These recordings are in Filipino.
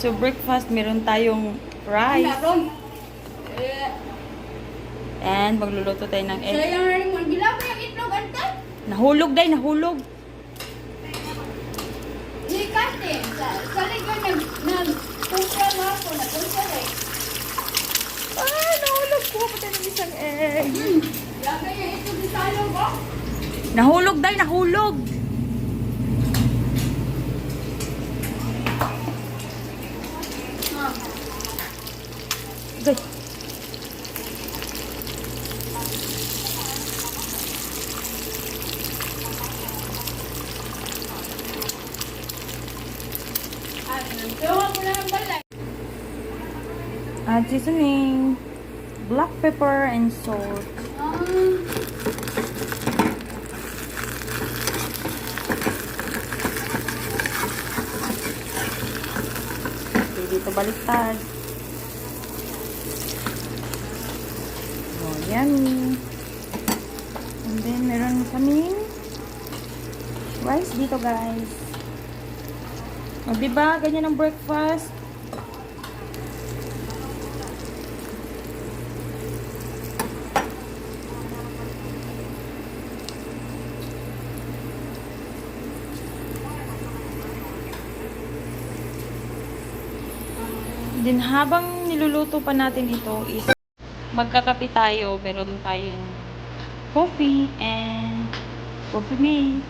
So, breakfast, meron tayong rice. And magluluto tayo ng egg. Nahulog, day, nahulog. Nahulog. Kuha pa tayo ng isang egg. Nahulog, day, nahulog. Day. Add seasoning, black pepper, and salt. Okay, dito baliktad. Oh, yummy. And then, meron kaming rice dito, guys. O, diba? Ganyan ang breakfast. Then, habang niluluto pa natin ito, is magkakape tayo. Meron tayong coffee and coffee mate.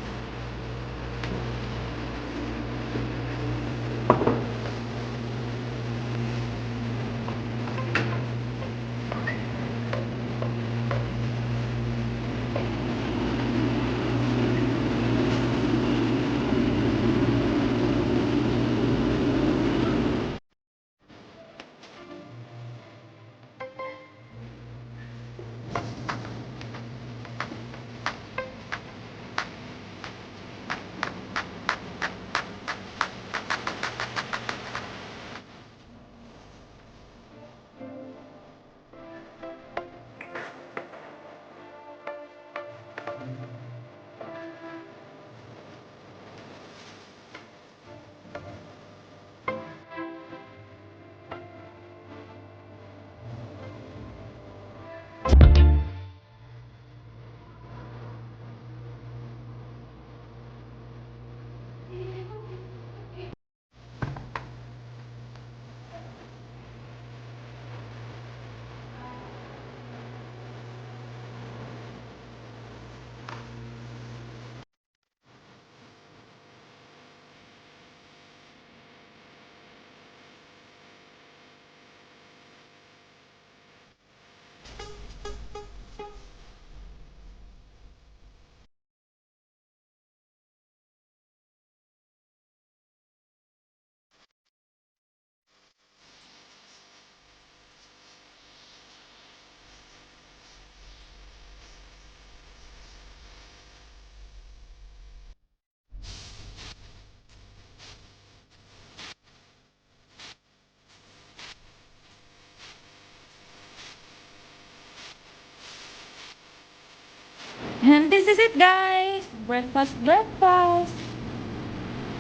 And this is it, guys. Breakfast.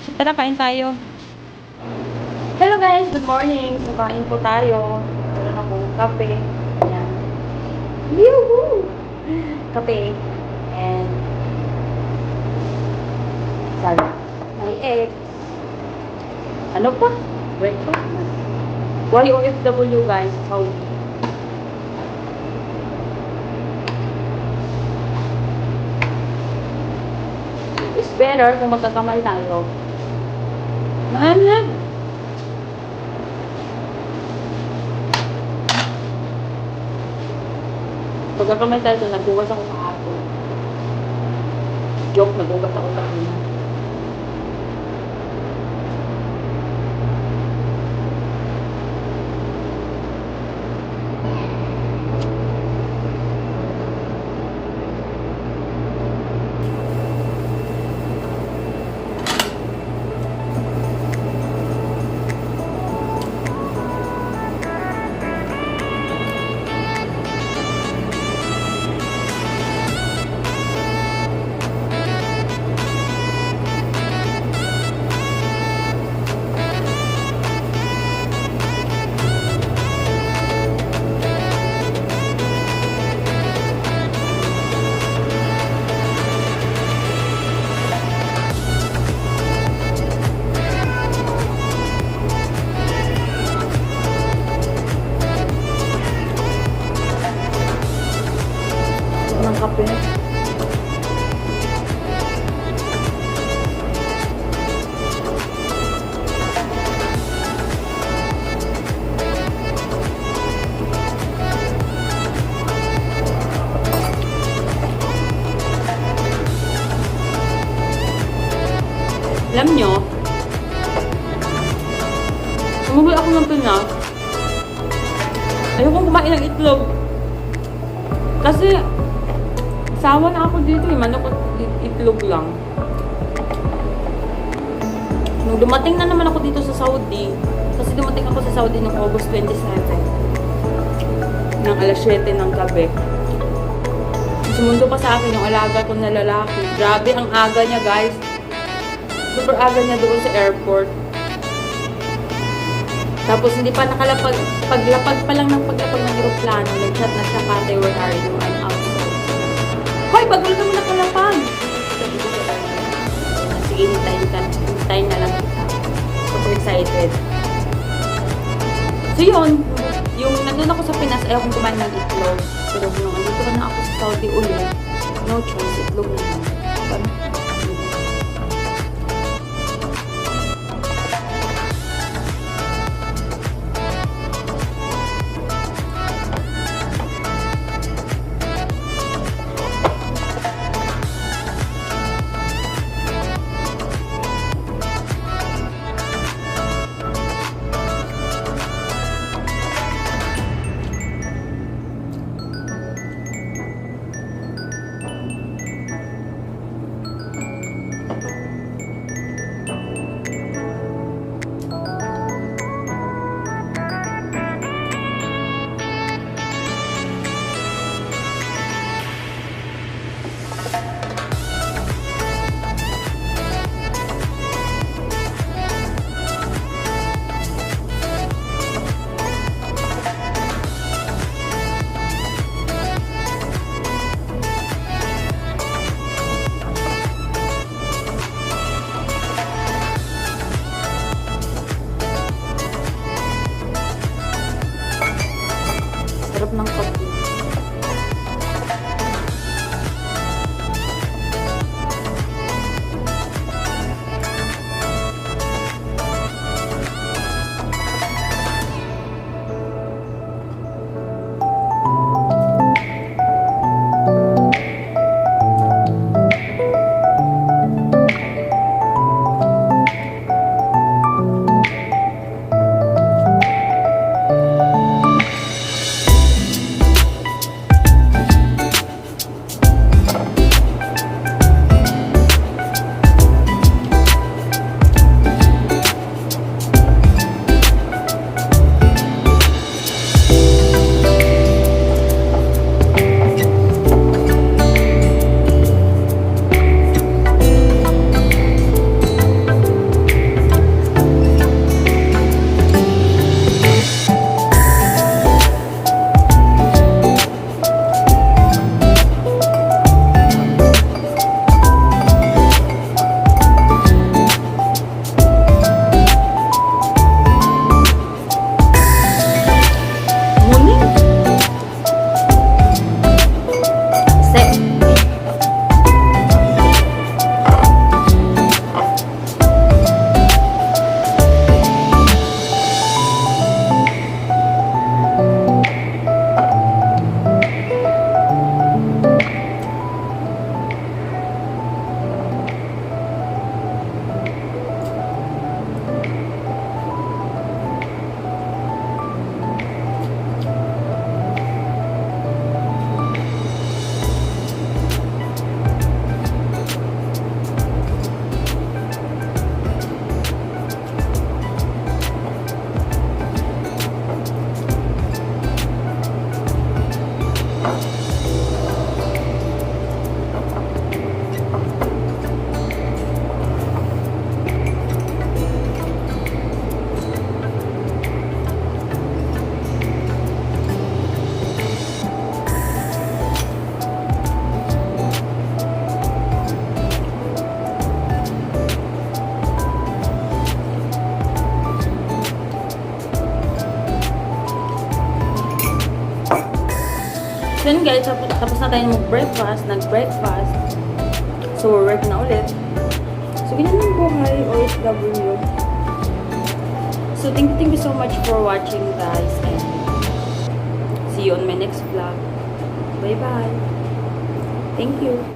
So, tara, kain tayo. Hello, guys. Good morning. So, kain po tayo. Meron akong kape. Ayan. Yoo-hoo! Kape. And salad. May egg. Ano pa? Breakfast. YOFW, guys. Saudi. It's better kung magkakamay tayo. Mahanap. Magkakamay tayo sa nagbukas ako kahapon. Joke, nagbukas ako kanina. Alam nyo, umuwi ako ng Pinas. Ayokong kumain ng itlog. Kasi, sawa na ako dito eh. Manok at itlog lang. Nung dumating na naman ako dito sa Saudi, kasi dumating ako sa Saudi noong August 27, ng alas 7 ng gabi. Sumundo pa sa akin yung alaga ko na lalaki. Grabe ang aga niya, guys. Super aga niya doon sa airport. Tapos hindi pa nakalapag, paglapag pa lang ng aeroplano, nag-chat na siya, Kate, where are you? I'm outside. Hoy, bagul ka mo nakalapag! Sabi ko sa sige, hintayin na lang kita. Super excited. So yun, yung nandun ako sa Pinas, ayaw kong kumain ng itlog. Pero nung andito ka na ako sa Saudi ulit, no choice, itlog na yun. Sarap ng kape. So yun guys, tapos na tayo mag-breakfast, nag-breakfast. So work na ulit. So ganyan ang buhay, OFW. So thank you so much for watching guys, and see you on my next vlog. Bye bye. Thank you.